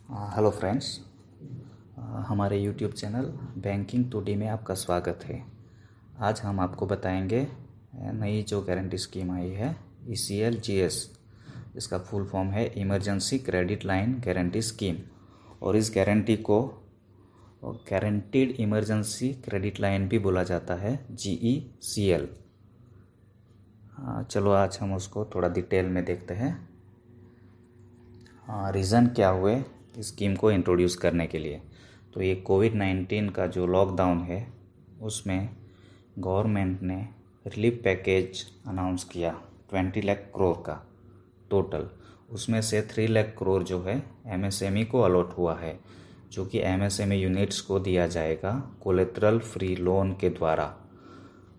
Hello friends. हमारे YouTube channel banking today में आपका स्वागत है। आज हम आपको बताएंगे नई जो गारंटी स्कीम आई है ECLGS। इसका फुल फॉर्म है emergency credit line guarantee scheme, और इस गारंटी को गारंटीड इमरजेंसी क्रेडिट लाइन भी बोला जाता है, GECL। चलो आज हम उसको थोड़ा डिटेल में देखते हैं। रीज़न क्या हुए स्कीम को इंट्रोड्यूस करने के लिए। तो ये कोविड-19 का जो लॉकडाउन है उसमें गवर्नमेंट ने रिलीफ पैकेज अनाउंस किया 20 लाख करोड़ का टोटल। उसमें से 3 लाख करोड़ जो है MSME को अलॉट हुआ है, जो कि MSME यूनिट्स को दिया जाएगा कोलेटरल फ्री लोन के द्वारा।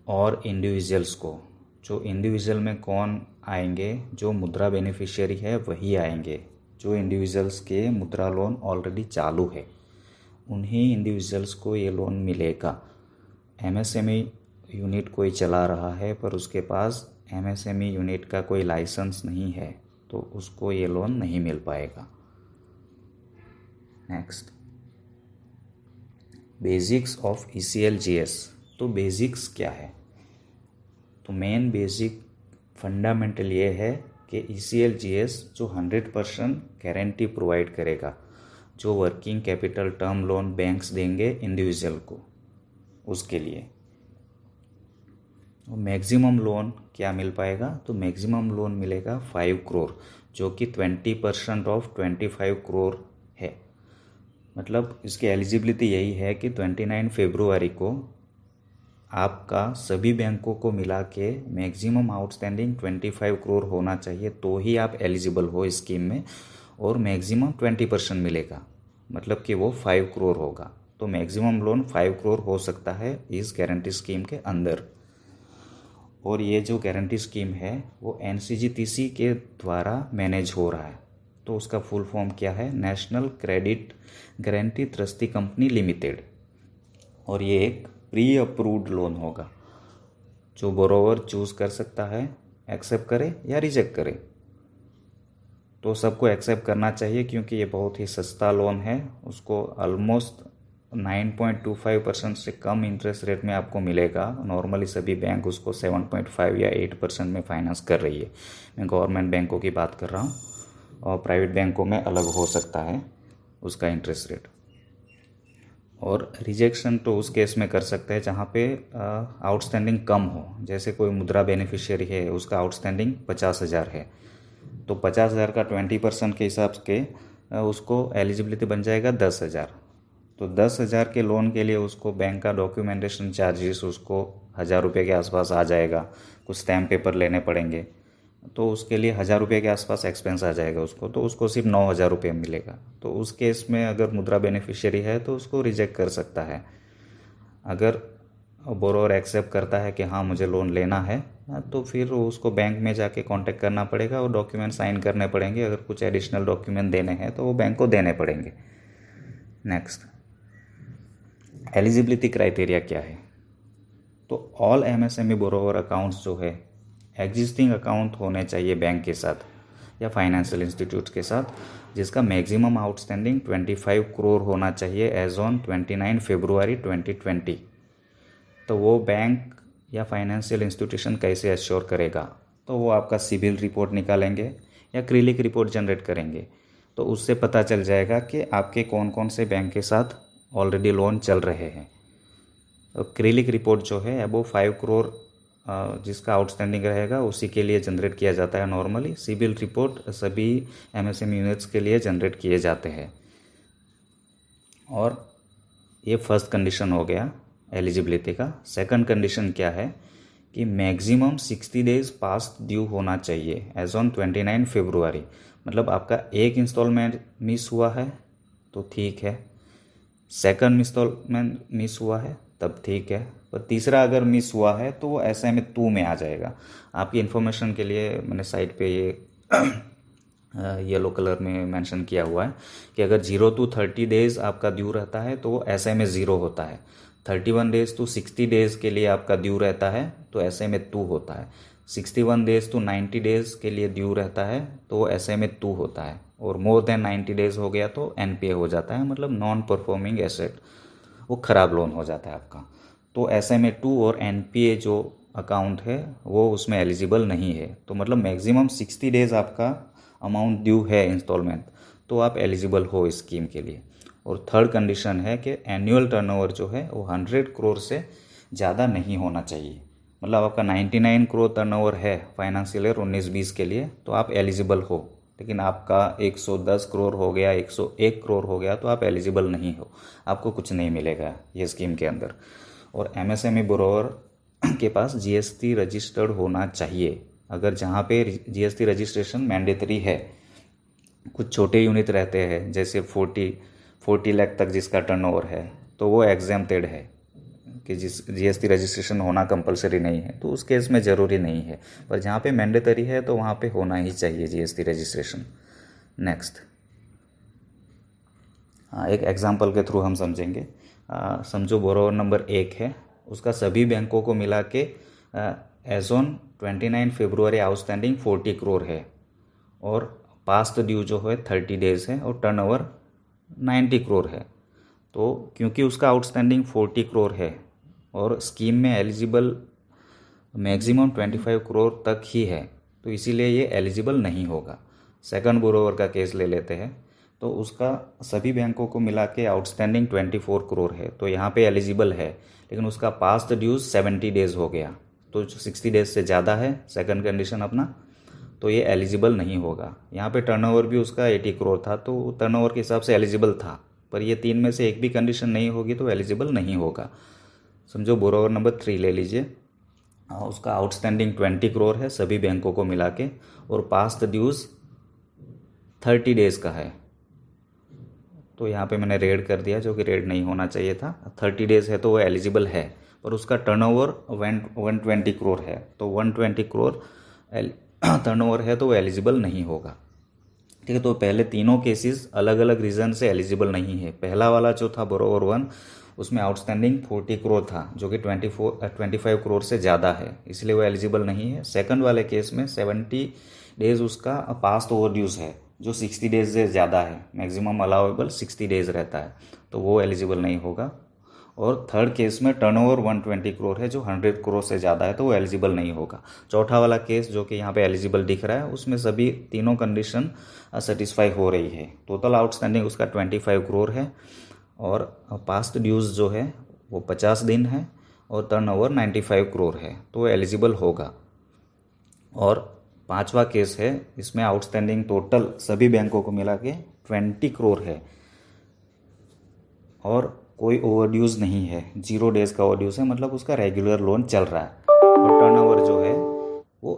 और इंडिविजुअल्स को, जो इंडिविजुअल में कौन आएंगे, जो मुद्रा बेनिफिशियरी है वही आएंगे। जो इंडिविजुअल्स के मुद्रा लोन ऑलरेडी चालू है उन्हीं इंडिविजुअल्स को ये लोन मिलेगा। MSME यूनिट कोई चला रहा है पर उसके पास MSME यूनिट का कोई लाइसेंस नहीं है तो उसको ये लोन नहीं मिल पाएगा। Next, basics of ECLGS। तो बेसिक्स क्या है? तो मेन बेसिक फंडामेंटल ये है कि ECLGS जो 100% गारंटी प्रोवाइड करेगा, जो working capital term loan banks देंगे इंडिविजुअल को, उसके लिए मैक्सिमम लोन क्या मिल पाएगा? तो मैक्सिमम लोन मिलेगा 5 करोड़, जो कि 20% ऑफ 25 करोड़ है। मतलब इसकी एलिजिबिलिटी यही है कि 29 फरवरी को आपका सभी बैंकों को मिला के मैक्सिमम आउटस्टैंडिंग 25 करोड़ होना चाहिए, तो ही आप एलिजिबल हो इस स्कीम में। और मैक्सिमम 20% मिलेगा, मतलब कि वो 5 करोड़ होगा। तो मैक्सिमम लोन 5 करोड़ हो सकता है इस गारंटी स्कीम के अंदर। और ये जो गारंटी स्कीम है वो NCGTC के द्वारा मैनेज हो रहा है। तो उसका फुल फॉर्म क्या है? National credit guarantee trustee company limited. और ये एक प्री अप्रूव्ड लोन होगा, जो बोरोवर चूज़ कर सकता है, एक्सेप्ट करे या रिजेक्ट करे। तो सबको एक्सेप्ट करना चाहिए क्योंकि ये बहुत ही सस्ता लोन है। उसको ऑलमोस्ट 9.25% से कम इंटरेस्ट रेट में आपको मिलेगा। नॉर्मली सभी बैंक उसको 7.5 या 8% में फाइनेंस कर रही है। मैं गवर्नमेंट बैंकों की बात कर रहा हूँ, और प्राइवेट बैंकों में अलग हो सकता है उसका इंटरेस्ट रेट। और रिजेक्शन तो उस केस में कर सकते हैं जहाँ पे आउटस्टैंडिंग कम हो। जैसे कोई मुद्रा बेनिफिशियरी है, उसका आउटस्टैंडिंग 50,000 है, तो 50,000 का 20% के हिसाब से उसको एलिजिबिलिटी बन जाएगा 10,000। तो 10,000 के लोन के लिए उसको बैंक का डॉक्यूमेंटेशन चार्जेस उसको 1,000 रुपये के आसपास आ जाएगा। कुछ स्टैम्प पेपर लेने पड़ेंगे, तो उसके लिए 1,000 रुपये के आसपास एक्सपेंस आ जाएगा उसको। तो उसको सिर्फ 9,000 रुपये मिलेगा। तो उस केस में अगर मुद्रा बेनिफिशियरी है तो उसको रिजेक्ट कर सकता है। अगर बोरोवर एक्सेप्ट करता है कि हाँ मुझे लोन लेना है, तो फिर उसको बैंक में जाके कांटेक्ट करना पड़ेगा और डॉक्यूमेंट साइन करने पड़ेंगे। अगर कुछ एडिशनल डॉक्यूमेंट देने हैं तो वो बैंक को देने पड़ेंगे। नेक्स्ट, एलिजिबिलिटी क्राइटेरिया क्या है? तो ऑल MSME बोरोवर अकाउंट्स जो है एग्जिस्टिंग अकाउंट होने चाहिए बैंक के साथ या फाइनेंशियल इंस्टीट्यूट के साथ, जिसका मैक्सिमम आउटस्टैंडिंग 25 करोड़ होना चाहिए एज ऑन 29 फरवरी 2020। तो वो बैंक या फाइनेंशियल इंस्टीट्यूशन कैसे एश्योर करेगा? तो वो आपका सिबिल रिपोर्ट निकालेंगे या क्रिलिक रिपोर्ट जनरेट करेंगे। तो उससे पता चल जाएगा कि आपके कौन कौन से बैंक के साथ ऑलरेडी लोन चल रहे हैं। तो क्रिलिक रिपोर्ट जो है अबो 5 करोड़ जिसका आउटस्टैंडिंग रहेगा उसी के लिए जनरेट किया जाता है नॉर्मली। सिबिल रिपोर्ट सभी MSME यूनिट्स के लिए जनरेट किए जाते हैं। और ये फर्स्ट कंडीशन हो गया एलिजिबिलिटी का। सेकंड कंडीशन क्या है कि मैक्सिमम 60 डेज पास्ट ड्यू होना चाहिए एज ऑन 29 फरवरी। मतलब आपका एक इंस्टॉलमेंट मिस हुआ है तो ठीक है, सेकंड इंस्टॉलमेंट मिस हुआ है तब ठीक है, पर तीसरा अगर मिस हुआ है तो वो SMA 2 में आ जाएगा। आपकी इन्फॉर्मेशन के लिए मैंने साइट पे ये येलो कलर में मेंशन किया हुआ है कि अगर 0 to 30 डेज आपका ड्यू रहता है तो वो SMA 0 होता है। 31 डेज to 60 डेज के लिए आपका ड्यू रहता है तो SMA 2 होता है। 61 डेज to 90 डेज के लिए ड्यू रहता है तो वो SMA 2 होता है। और मोर देन 90 डेज हो गया तो एनपीए हो जाता है, मतलब नॉन परफॉर्मिंग एसेट, वो ख़राब लोन हो जाता है आपका। तो SMA-2 और एनपीए जो अकाउंट है वो उसमें एलिजिबल नहीं है। तो मतलब मैक्सिमम 60 डेज़ आपका अमाउंट ड्यू है इंस्टॉलमेंट, तो आप एलिजिबल हो इस स्कीम के लिए। और थर्ड कंडीशन है कि एनुअल टर्नओवर जो है वो 100 करोड़ से ज़्यादा नहीं होना चाहिए। मतलब आपका 99 करोड़ टर्नओवर है फाइनेंशियल ईयर 19-20 के लिए तो आप एलिजिबल हो, लेकिन आपका 110 करोड़ हो गया, 101 करोड़ हो गया तो आप एलिजिबल नहीं हो, आपको कुछ नहीं मिलेगा ये स्कीम के अंदर। और MSME बोरोवर के पास GST रजिस्टर्ड होना चाहिए। अगर जहाँ पे GST रजिस्ट्रेशन मैंडेटरी है, कुछ छोटे यूनिट रहते हैं जैसे 40 लाख तक जिसका टर्नओवर है तो वो एग्जेम्प्टेड है कि जिस GST रजिस्ट्रेशन होना कंपलसरी नहीं है, तो उस केस में ज़रूरी नहीं है। पर जहाँ पे मैंडेटरी है तो वहाँ पे होना ही चाहिए GST रजिस्ट्रेशन। नेक्स्ट, एक एग्जांपल के थ्रू हम समझेंगे। समझो बोरोवर नंबर 1 है, उसका सभी बैंकों को मिला के एज ऑन 29 फरवरी आउटस्टैंडिंग 40 करोड़ है और पास्ट ड्यू जो है 30 डेज है और टर्नओवर 90 करोड़ है। तो क्योंकि उसका आउटस्टैंडिंग 40 करोड़ है और स्कीम में एलिजिबल मैक्सिमम 25 करोड़ तक ही है, तो इसीलिए ये एलिजिबल नहीं होगा। सेकंड बोरोवर का केस ले लेते हैं, तो उसका सभी बैंकों को मिला के आउटस्टैंडिंग 24 करोड़ है, तो यहाँ पे एलिजिबल है, लेकिन उसका पास्ट ड्यूज 70 डेज हो गया, तो 60 डेज से ज़्यादा है सेकंड कंडीशन अपना, तो ये एलिजिबल नहीं होगा। यहाँ पे टर्नओवर भी उसका 80 करोड़ था, तो टर्नओवर के हिसाब से एलिजिबल था, पर ये तीन में से एक भी कंडीशन नहीं होगी तो एलिजिबल नहीं होगा। समझो बोरोवर नंबर 3 ले लीजिए, उसका आउटस्टैंडिंग 20 करोड़ है सभी बैंकों को मिला के और पास्ट ड्यूज 30 डेज का है, तो यहाँ पे मैंने रेड कर दिया जो कि रेड नहीं होना चाहिए था। 30 डेज है तो वो एलिजिबल है, पर उसका टर्नओवर 120 करोड़ है, तो 120 करोड़ टर्नओवर है तो वो एलिजिबल नहीं होगा। ठीक है, तो पहले तीनों केसेस अलग अलग रीज़न से एलिजिबल नहीं है। पहला वाला जो था बोरोवर 1, उसमें आउटस्टैंडिंग 40 करोड़ था जो कि 25 करोड़ से ज़्यादा है, इसलिए वो एलिजिबल नहीं है। सेकंड वाले केस में 70 डेज उसका पास्ट ओवर ड्यूज है जो 60 डेज से ज़्यादा है, मैक्सिमम अलाउेबल 60 डेज रहता है, तो वो एलिजिबल नहीं होगा। और थर्ड केस में टर्नओवर 120 करोड़ है जो 100 करोड़ से ज़्यादा है, तो वो एलिजिबल नहीं होगा। चौथा वाला केस जो कि यहाँ पे एलिजिबल दिख रहा है, उसमें सभी तीनों कंडीशन सेटिस्फाई हो रही है। टोटल आउटस्टैंडिंग उसका 25 करोड़ है और पास्ट ड्यूज जो है वो 50 दिन है और टर्नओवर 95 करोड़ है, तो वो एलिजिबल होगा। और पांचवा केस है, इसमें आउटस्टैंडिंग टोटल सभी बैंकों को मिला के 20 करोड़ है और कोई ओवरड्यूज नहीं है, 0 डेज का ओवरड्यूज है, मतलब उसका रेगुलर लोन चल रहा है और टर्नओवर जो है वो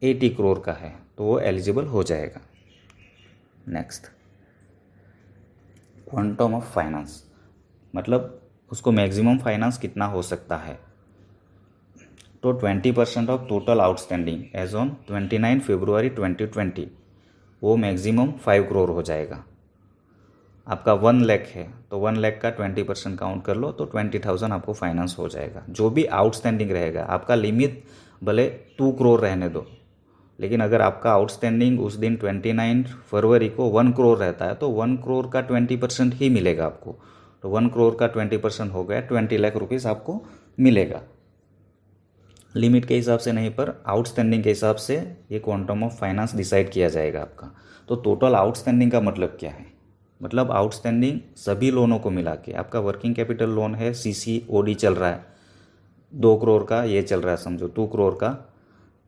80 करोड़ का है, तो वो एलिजिबल हो जाएगा। नेक्स्ट, क्वांटम ऑफ फाइनेंस, मतलब उसको मैक्सिमम फाइनेंस कितना हो सकता है। तो 20% of total outstanding as on 29 फरवरी 2020 वो मैक्सिमम 5 करोड़ हो जाएगा। आपका 1 लाख है तो 1 लाख का 20% काउंट कर लो तो 20,000 आपको फाइनेंस हो जाएगा। जो भी आउटस्टैंडिंग रहेगा, आपका लिमिट भले 2 करोड़ रहने दो, लेकिन अगर आपका आउटस्टैंडिंग उस दिन 29 फरवरी को 1 करोड़ रहता है तो 1 करोड़ का 20% ही मिलेगा आपको। तो 1 करोड़ का 20% हो गया 20 लाख रुपीज़ आपको मिलेगा। लिमिट के हिसाब से नहीं, पर आउटस्टैंडिंग के हिसाब से ये क्वांटम ऑफ फाइनेंस डिसाइड किया जाएगा आपका। तो टोटल आउटस्टैंडिंग का मतलब क्या है, मतलब आउटस्टैंडिंग सभी लोनों को मिला के, आपका वर्किंग कैपिटल लोन है, CCOD चल रहा है 2 करोड़ का, ये चल रहा है समझो 2 करोड़ का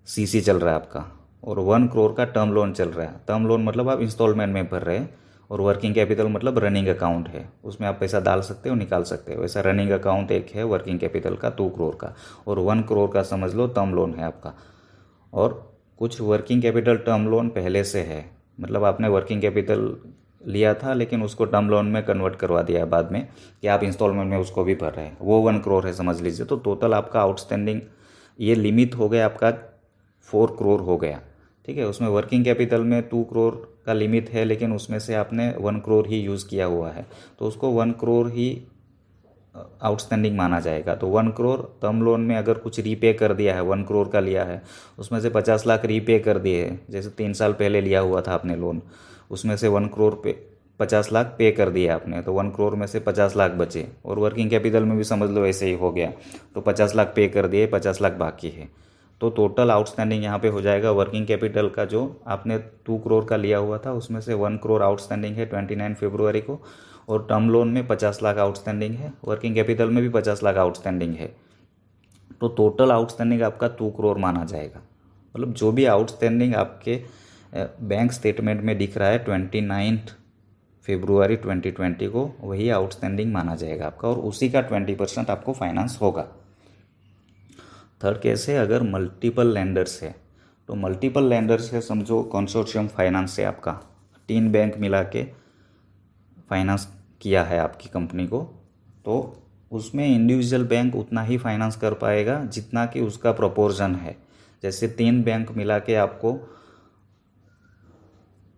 CC चल रहा है आपका, और 1 करोड़ का टर्म लोन चल रहा है। टर्म लोन मतलब आप इंस्टॉलमेंट में भर रहे हैं, और वर्किंग कैपिटल मतलब रनिंग अकाउंट है, उसमें आप पैसा डाल सकते हो निकाल सकते हो। वैसा रनिंग अकाउंट एक है वर्किंग कैपिटल का 2 करोड़ का, और 1 करोड़ का समझ लो टर्म लोन है आपका। और कुछ वर्किंग कैपिटल टर्म लोन पहले से है, मतलब आपने वर्किंग कैपिटल लिया था लेकिन उसको टर्म लोन में कन्वर्ट करवा दिया बाद में कि आप इंस्टॉलमेंट में उसको भी भर रहे हैं, वो 1 करोड़ है समझ लीजिए। तो टोटल आपका आउटस्टैंडिंग ये लिमिट हो गया आपका 4 करोड़ हो गया। ठीक है, उसमें वर्किंग कैपिटल में 2 करोड़ का लिमिट है, लेकिन उसमें से आपने 1 करोड़ ही यूज़ किया हुआ है, तो उसको 1 करोड़ ही आउटस्टैंडिंग माना जाएगा। तो 1 करोड़ टर्म लोन में अगर कुछ रीपे कर दिया है, 1 करोड़ का लिया है, उसमें से 50 लाख रीपे कर दिए हैं, जैसे 3 साल पहले लिया हुआ था आपने लोन, उसमें से 1 करोड़ पे 50 लाख पे कर दिया आपने, तो 1 करोड़ में से 50 लाख बचे, और वर्किंग कैपिटल में भी समझ लो ऐसे ही हो गया, तो 50 लाख पे कर दिए, 50 लाख बाकी है। तो टोटल आउटस्टैंडिंग यहाँ पे हो जाएगा वर्किंग कैपिटल का, जो आपने 2 करोड़ का लिया हुआ था उसमें से 1 करोड़ आउटस्टैंडिंग है 29 फरवरी को, और टर्म लोन में 50 लाख आउटस्टैंडिंग है, वर्किंग कैपिटल में भी 50 लाख आउटस्टैंडिंग है। तो टोटल आउटस्टैंडिंग आपका 2 करोड़ माना जाएगा। मतलब जो भी आउटस्टैंडिंग आपके बैंक स्टेटमेंट में दिख रहा है 29 फरवरी 2020 को, वही आउटस्टैंडिंग माना जाएगा आपका, और उसी का 20% आपको फाइनेंस होगा। थर्ड केस है अगर मल्टीपल लेंडर्स है, तो मल्टीपल लेंडर्स है, समझो कंसोर्शियम फाइनेंस से आपका 3 बैंक मिला के फाइनेंस किया है आपकी कंपनी को, तो उसमें इंडिविजुअल बैंक उतना ही फाइनेंस कर पाएगा जितना कि उसका प्रोपोर्शन है। जैसे 3 बैंक मिला के आपको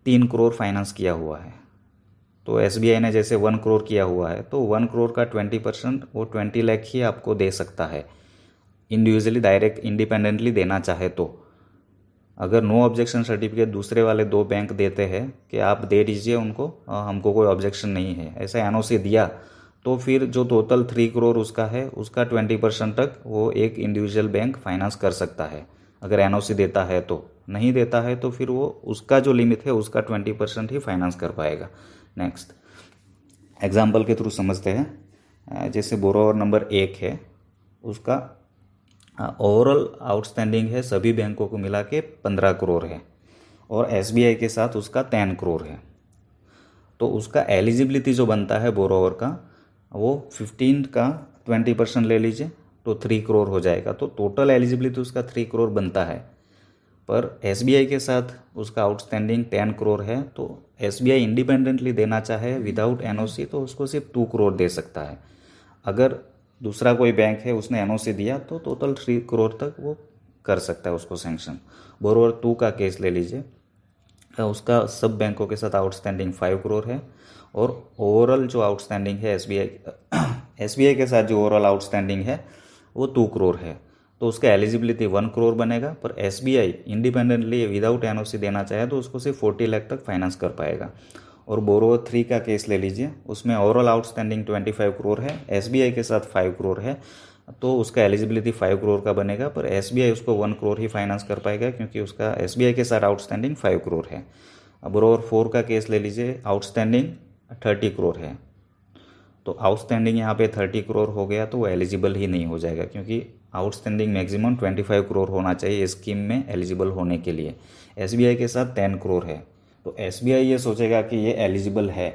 3 करोड़ फाइनेंस किया हुआ है, तो SBI ने जैसे 1 करोड़ किया हुआ है, तो 1 करोड़ का 20% वो 20 लाख ही आपको दे सकता है इंडिविजुअली, डायरेक्ट इंडिपेंडेंटली देना चाहे तो। अगर नो ऑब्जेक्शन सर्टिफिकेट दूसरे वाले 2 बैंक देते हैं कि आप दे दीजिए उनको, हमको कोई ऑब्जेक्शन नहीं है, ऐसा NOC दिया, तो फिर जो टोटल 3 करोड़ उसका है, उसका 20% तक वो एक इंडिविजुअल बैंक फाइनेंस कर सकता है अगर NOC देता है। तो नहीं देता है तो फिर वो उसका जो लिमिट है उसका 20% ही फाइनेंस कर पाएगा। नेक्स्ट एग्जाम्पल के थ्रू समझते हैं। जैसे बोरोवर नंबर 1 है, उसका ओवरऑल आउटस्टैंडिंग है सभी बैंकों को मिला के 15 करोड़ है, और SBI के साथ उसका 10 करोड़ है। तो उसका एलिजिबिलिटी जो बनता है बोरोवर का, वो 15 का 20% ले लीजिए तो 3 करोड़ हो जाएगा। तो टोटल एलिजिबिलिटी उसका 3 करोड़ बनता है, पर SBI के साथ उसका आउटस्टैंडिंग 10 करोड़ है, तो SBI इंडिपेंडेंटली देना चाहे विदाउट NOC तो उसको सिर्फ 2 करोड़ दे सकता है। अगर दूसरा कोई बैंक है उसने NOC दिया तो टोटल 3 करोड़ तक वो कर सकता है उसको सैंक्शन। बोरोवर 2 का केस ले लीजिए, तो उसका सब बैंकों के साथ आउटस्टैंडिंग 5 करोड़ है, और ओवरऑल जो आउटस्टैंडिंग है SBI के साथ जो ओवरऑल आउटस्टैंडिंग है वो 2 करोड़ है। तो उसका एलिजिबिलिटी 1 करोड़ बनेगा, पर SBI इंडिपेंडेंटली विदाउट NOC देना चाहे तो उसको सिर्फ 40 लाख तक फाइनेंस कर पाएगा। और बोरोवर 3 का केस ले लीजिए, उसमें ओवरऑल आउटस्टैंडिंग 25 करोड़ है, SBI के साथ 5 करोड़ है, तो उसका एलिजिबिलिटी 5 करोड़ का बनेगा, पर SBI उसको 1 करोड़ ही फाइनेंस कर पाएगा क्योंकि उसका SBI के साथ आउटस्टैंडिंग 5 करोड़ है। बोरोवर 4 का केस ले लीजिए, आउटस्टैंडिंग 30 करोड़ है, तो आउटस्टैंडिंग यहाँ पे 30 करोड़ हो गया तो वो एलिजिबल ही नहीं हो जाएगा, क्योंकि आउटस्टैंडिंग मैक्सिमम 25 करोड़ होना चाहिए स्कीम में एलिजिबल होने के लिए। SBI के साथ 10 करोड़ है, तो SBI ये सोचेगा कि ये एलिजिबल है,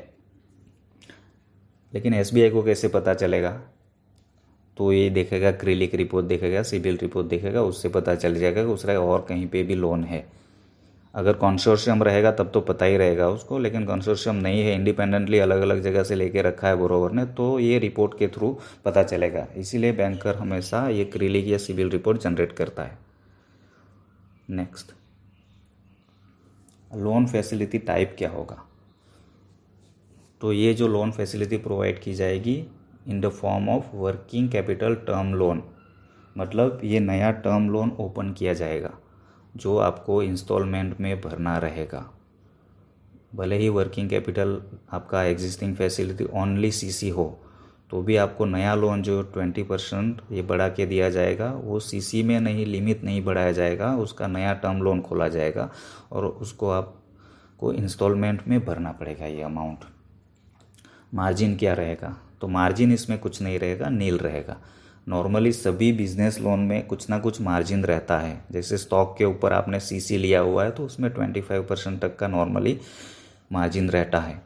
लेकिन SBI को कैसे पता चलेगा? तो ये देखेगा, क्रेडिट रिपोर्ट देखेगा, सिबिल रिपोर्ट देखेगा, उससे पता चल जाएगा कि उसका और कहीं पे भी लोन है। अगर कंसोर्शियम रहेगा तब तो पता ही रहेगा उसको, लेकिन कंसोर्शियम नहीं है, इंडिपेंडेंटली अलग अलग जगह से लेके रखा है बोरोवर ने, तो ये रिपोर्ट के थ्रू पता चलेगा। इसीलिए बैंकर हमेशा ये क्रेडिट या सिबिल रिपोर्ट जनरेट करता है। नेक्स्ट, लोन फैसिलिटी टाइप क्या होगा? तो ये जो लोन फैसिलिटी प्रोवाइड की जाएगी in the form of working capital term loan, मतलब ये नया टर्म लोन ओपन किया जाएगा जो आपको इंस्टॉलमेंट में भरना रहेगा। भले ही वर्किंग कैपिटल आपका एग्जिस्टिंग फैसिलिटी ओनली CC हो, तो भी आपको नया लोन जो 20% ये बढ़ा के दिया जाएगा, वो CC में नहीं, लिमिट नहीं बढ़ाया जाएगा, उसका नया टर्म लोन खोला जाएगा और उसको आपको इंस्टॉलमेंट में भरना पड़ेगा ये अमाउंट। मार्जिन क्या रहेगा? तो मार्जिन इसमें कुछ नहीं रहेगा, नील रहेगा। नॉर्मली सभी बिजनेस लोन में कुछ ना कुछ मार्जिन रहता है। जैसे स्टॉक के ऊपर आपने CC लिया हुआ है तो उसमें 25% तक का नॉर्मली मार्जिन रहता है।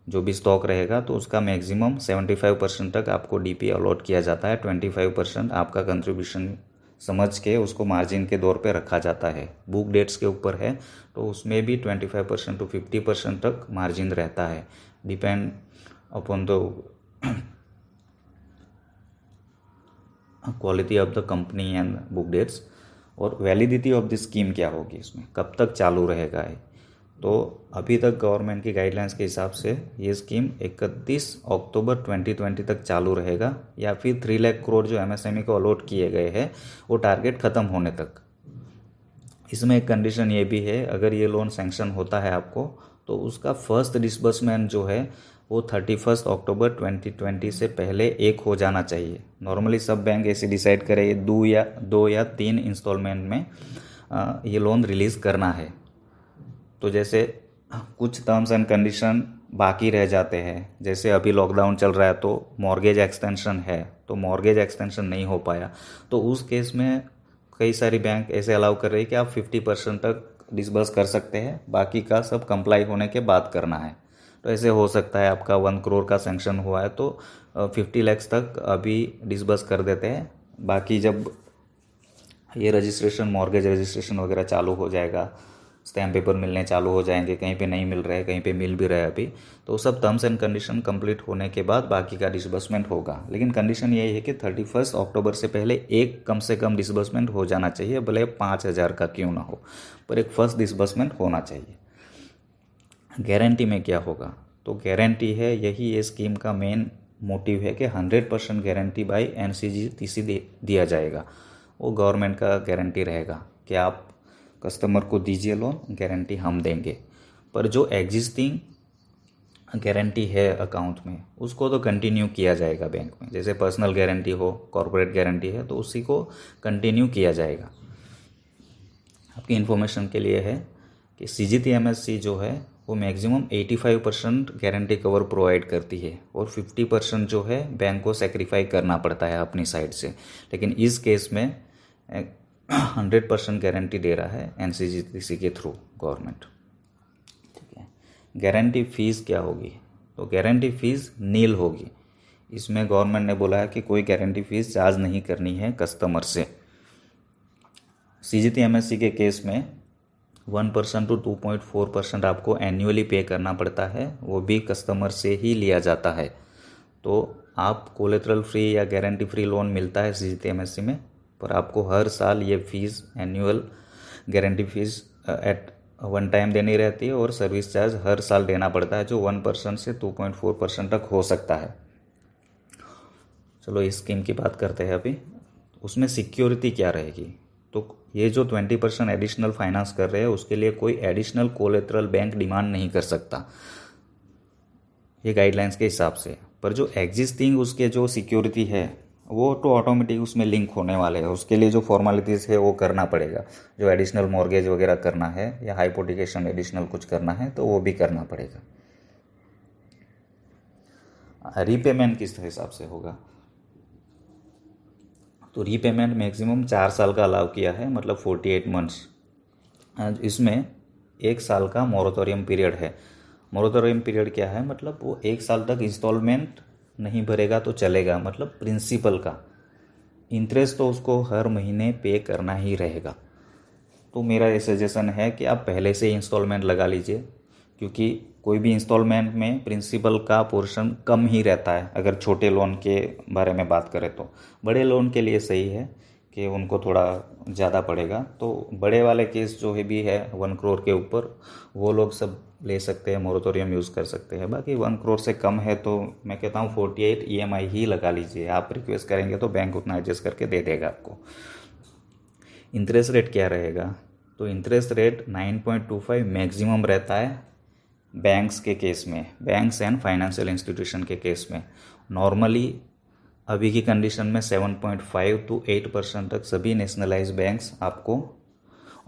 जो भी स्टॉक रहेगा तो उसका मैक्सिमम 75% तक आपको DP अलॉट किया जाता है, 25% आपका कंट्रीब्यूशन समझ के उसको मार्जिन के दौर पे रखा जाता है। बुक डेट्स के ऊपर है तो उसमें भी 25% टू 50% तक मार्जिन रहता है, depend upon the quality of the company and book debts. और वैलिडिटी ऑफ द स्कीम क्या होगी, इसमें कब तक चालू रहेगा है? तो अभी तक गवर्नमेंट की गाइडलाइंस के हिसाब से ये स्कीम 31 अक्टूबर 2020 तक चालू रहेगा, या फिर 3 लाख करोड़ जो MSME को अलॉट किए गए हैं वो टारगेट ख़त्म होने तक। इसमें एक कंडीशन ये भी है, अगर ये लोन सैंक्शन होता है आपको तो उसका फर्स्ट डिसबर्समेंट जो है वो 31 अक्टूबर 2020 से पहले एक हो जाना चाहिए। नॉर्मली सब बैंक ऐसे डिसाइड करे दो या तीन इंस्टॉलमेंट में ये लोन रिलीज़ करना है। तो जैसे कुछ टर्म्स एंड कंडीशन बाकी रह जाते हैं, जैसे अभी लॉकडाउन चल रहा है तो मॉर्गेज एक्सटेंशन है, तो मॉर्गेज एक्सटेंशन नहीं हो पाया, तो उस केस में कई सारी बैंक ऐसे अलाउ कर रही है कि आप 50% तक डिसबर्स कर सकते हैं, बाकी का सब कंप्लाई होने के बाद करना है। तो ऐसे हो सकता है आपका 1 करोड़ का सैंक्शन हुआ है तो 50 लैक्स तक अभी डिसबर्स कर देते हैं, बाकी जब ये रजिस्ट्रेशन मॉर्गेज रजिस्ट्रेशन वगैरह चालू हो जाएगा, स्टैम्प पेपर मिलने चालू हो जाएंगे, कहीं पे नहीं मिल रहे कहीं पे मिल भी रहे अभी, तो सब टर्म्स एंड कंडीशन कंप्लीट होने के बाद बाकी का डिसबर्समेंट होगा। लेकिन कंडीशन यही है कि 31 अक्टूबर से पहले एक कम से कम डिसबर्समेंट हो जाना चाहिए, भले 5,000 का क्यों ना हो, पर एक फर्स्ट डिसबर्समेंट होना चाहिए। गारंटी में क्या होगा, तो गारंटी है, यही ये स्कीम का मेन मोटिव है कि 100% गारंटी बाय NCGTC दिया जाएगा। वो गवर्नमेंट का गारंटी रहेगा कि आप कस्टमर को दीजिए लोन, गारंटी हम देंगे। पर जो एग्जिस्टिंग गारंटी है अकाउंट में उसको तो कंटिन्यू किया जाएगा बैंक में, जैसे पर्सनल गारंटी हो, कॉर्पोरेट गारंटी है, तो उसी को कंटिन्यू किया जाएगा। आपकी इन्फॉर्मेशन के लिए है कि CGTMSE जो है वो मैक्सिमम 85% गारंटी कवर प्रोवाइड करती है और 50% जो है बैंक को सेक्रीफाई करना पड़ता है अपनी साइड से। लेकिन इस केस में 100% गारंटी दे रहा है NCGTC के थ्रू गवर्नमेंट। ठीक है, गारंटी फीस क्या होगी, तो गारंटी फीस नील होगी। इसमें गवर्नमेंट ने बोला है कि कोई गारंटी फीस चार्ज नहीं करनी है कस्टमर से। CGTMSE के केस में 1% to 2.4% आपको एनुअली पे करना पड़ता है, वो भी कस्टमर से ही लिया जाता है। तो आप कोलेटरल फ्री या गारंटी फ्री लोन मिलता है CGTMSE में, पर आपको हर साल ये fees annual guarantee fees at one time देनी रहती है और सर्विस चार्ज हर साल देना पड़ता है, जो 1% से 2.4% तक हो सकता है। चलो इस स्कीम की बात करते हैं अभी। उसमें सिक्योरिटी क्या रहेगी, तो ये जो 20% एडिशनल फाइनेंस कर रहे हैं उसके लिए कोई एडिशनल कोलेटरल बैंक डिमांड नहीं कर सकता, ये गाइडलाइंस के हिसाब से। पर जो एग्जिस्टिंग उसके जो सिक्योरिटी है वो तो ऑटोमेटिक उसमें लिंक होने वाले हैं, उसके लिए जो फॉर्मेलिटीज़ है वो करना पड़ेगा। जो एडिशनल मॉर्गेज वगैरह करना है या हाइपोथिकेशन एडिशनल कुछ करना है तो वो भी करना पड़ेगा। रीपेमेंट किस हिसाब से होगा, तो रीपेमेंट मैक्सिमम 4 साल का अलाउ किया है, मतलब 48 मंथ्स। इसमें 1 साल का मोरेटोरियम पीरियड है। मोरेटोरियम पीरियड क्या है, मतलब वो 1 साल तक इंस्टॉलमेंट नहीं भरेगा तो चलेगा, मतलब प्रिंसिपल का इंटरेस्ट तो उसको हर महीने पे करना ही रहेगा। तो मेरा ये सजेशन है कि आप पहले से इंस्टॉलमेंट लगा लीजिए, क्योंकि कोई भी इंस्टॉलमेंट में प्रिंसिपल का पोर्शन कम ही रहता है अगर छोटे लोन के बारे में बात करें तो। बड़े लोन के लिए सही है कि उनको थोड़ा ज़्यादा पड़ेगा, तो बड़े वाले केस जो है भी है 1 करोड़ के ऊपर, वो लोग सब ले सकते हैं, मोरेटोरियम यूज़ कर सकते हैं। बाकी 1 करोड़ से कम है तो मैं कहता हूँ 48 EMI ही लगा लीजिए। आप रिक्वेस्ट करेंगे तो बैंक उतना एडजस्ट करके दे देगा आपको। इंटरेस्ट रेट क्या रहेगा, तो इंटरेस्ट रेट 9.25 मैक्सिमम रहता है बैंक्स के केस में, बैंक्स एंड फाइनेंशियल इंस्टीट्यूशन के केस में। नॉर्मली अभी की कंडीशन में 7.5 to 8% तक सभी नेशनलाइज बैंक्स आपको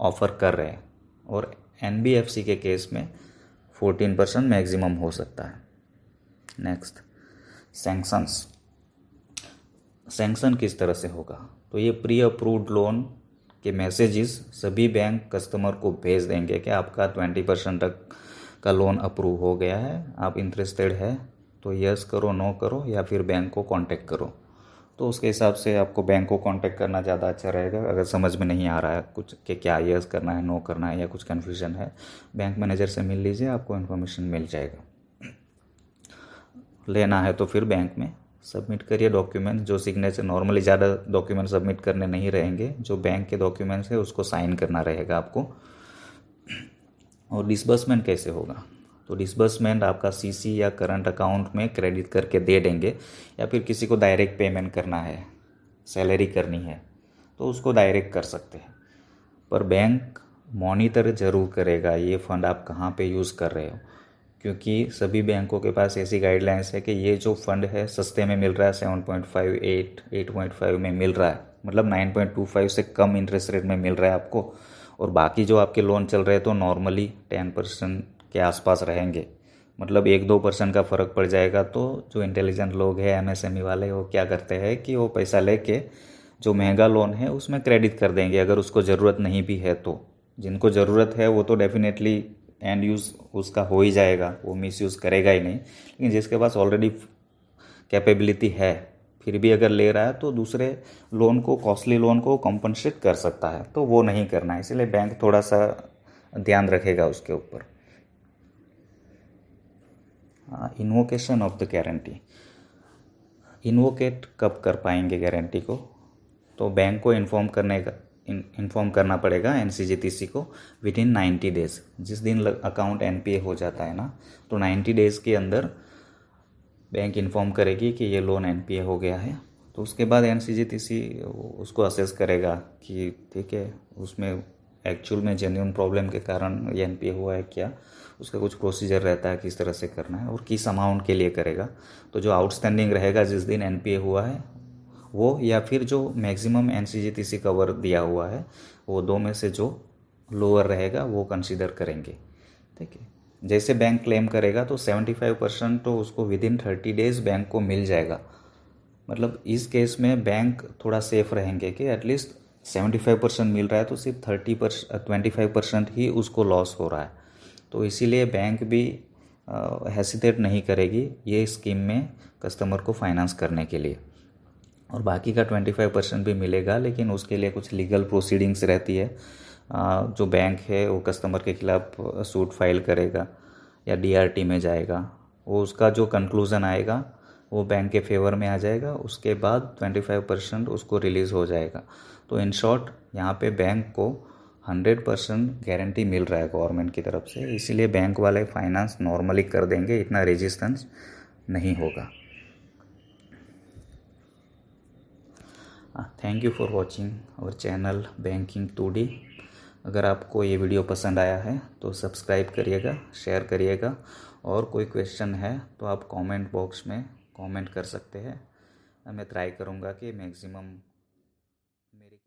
ऑफ़र कर रहे हैं, और NBFC के केस में 14% मैक्सिमम हो सकता है। नेक्स्ट, सैंक्शन किस तरह से होगा, तो ये प्री अप्रूव्ड लोन के मैसेजेस सभी बैंक कस्टमर को भेज देंगे कि आपका 20% तक का लोन अप्रूव हो गया है, आप इंटरेस्टेड है तो यस करो, नो करो, या फिर बैंक को कांटेक्ट करो। तो उसके हिसाब से आपको बैंक को कांटेक्ट करना ज़्यादा अच्छा रहेगा। अगर समझ में नहीं आ रहा है कुछ कि क्या यस करना है, नो करना है, या कुछ कन्फ्यूजन है, बैंक मैनेजर से मिल लीजिए, आपको इन्फॉर्मेशन मिल जाएगा। लेना है तो फिर बैंक में सबमिट करिए डॉक्यूमेंट, जो सिग्नेचर, नॉर्मली ज़्यादा डॉक्यूमेंट सबमिट करने नहीं रहेंगे, जो बैंक के डॉक्यूमेंट्स है उसको साइन करना रहेगा आपको। और डिसबर्समेंट कैसे होगा, तो डिसबर्समेंट आपका CC या करंट अकाउंट में क्रेडिट करके दे देंगे, या फिर किसी को डायरेक्ट पेमेंट करना है, सैलरी करनी है तो उसको डायरेक्ट कर सकते हैं। पर बैंक मॉनिटर ज़रूर करेगा ये फ़ंड आप कहाँ पे यूज़ कर रहे हो, क्योंकि सभी बैंकों के पास ऐसी गाइडलाइंस है कि ये जो फंड है सस्ते में मिल रहा है, 7.58 8.5 में मिल रहा है, मतलब 9.25 से कम इंटरेस्ट रेट में मिल रहा है आपको, और बाकी जो आपके लोन चल रहे हैं तो नॉर्मली 10% के आसपास रहेंगे, मतलब 1-2% का फ़र्क पड़ जाएगा। तो जो इंटेलिजेंट लोग हैं एमएसएमई वाले, वो क्या करते हैं कि वो पैसा लेके जो महंगा लोन है उसमें क्रेडिट कर देंगे, अगर उसको ज़रूरत नहीं भी है तो। जिनको ज़रूरत है वो तो डेफिनेटली एंड यूज़ उसका हो ही जाएगा, वो मिस यूज़ करेगा ही नहीं, लेकिन जिसके पास ऑलरेडी कैपेबिलिटी है फिर भी अगर ले रहा है तो दूसरे लोन को, कॉस्टली लोन को कंपनसेट कर सकता है, तो वो नहीं करना है, इसलिए बैंक थोड़ा सा ध्यान रखेगा उसके ऊपर। इन्वोकेशन ऑफ द गारंटी, इन्वोकेट कब कर पाएंगे गारंटी को, तो बैंक को इन्फॉर्म करना पड़ेगा एनसीजीटीसी को विदिन 90 डेज। जिस दिन अकाउंट एनपीए हो जाता है ना, तो 90 डेज़ के अंदर बैंक इन्फॉर्म करेगी कि ये लोन एनपीए हो गया है। तो उसके बाद एनसीजीटीसी उसको असेस करेगा कि ठीक है, उसमें एक्चुअल में जेन्युइन प्रॉब्लम के कारण ये एनपीए हुआ है क्या, उसका कुछ प्रोसीजर रहता है किस तरह से करना है और किस अमाउंट के लिए करेगा। तो जो आउटस्टैंडिंग रहेगा जिस दिन एनपीए हुआ है वो, या फिर जो मैक्सिमम एनसीजीटीसी कवर दिया हुआ है, वो दो में से जो लोअर रहेगा वो कंसीडर करेंगे। ठीक है, जैसे बैंक क्लेम करेगा तो 75% तो उसको विदिन 30 डेज़ बैंक को मिल जाएगा। मतलब इस केस में बैंक थोड़ा सेफ रहेंगे कि एटलीस्ट 75% मिल रहा है, तो सिर्फ 25% ही उसको लॉस हो रहा है। तो इसीलिए बैंक भी हेसिटेट नहीं करेगी ये स्कीम में कस्टमर को फाइनेंस करने के लिए। और बाकी का 25% भी मिलेगा, लेकिन उसके लिए कुछ लीगल प्रोसीडिंग्स रहती है। जो बैंक है वो कस्टमर के खिलाफ सूट फाइल करेगा या डीआरटी में जाएगा, वो उसका जो कंक्लूज़न आएगा वो बैंक के फेवर में आ जाएगा, उसके बाद 25% उसको रिलीज़ हो जाएगा। तो इन शॉर्ट यहाँ पे बैंक को 100% गारंटी मिल रहा है गवर्नमेंट की तरफ से, इसीलिए बैंक वाले फाइनेंस नॉर्मली कर देंगे, इतना रेजिस्टेंस नहीं होगा। Thank you for watching our channel banking 2D। अगर आपको ये वीडियो पसंद आया है तो सब्सक्राइब करिएगा, शेयर करिएगा, और कोई क्वेश्चन है तो आप कमेंट बॉक्स में कमेंट कर सकते हैं। मैं ट्राई करूँगा कि मैक्सिमम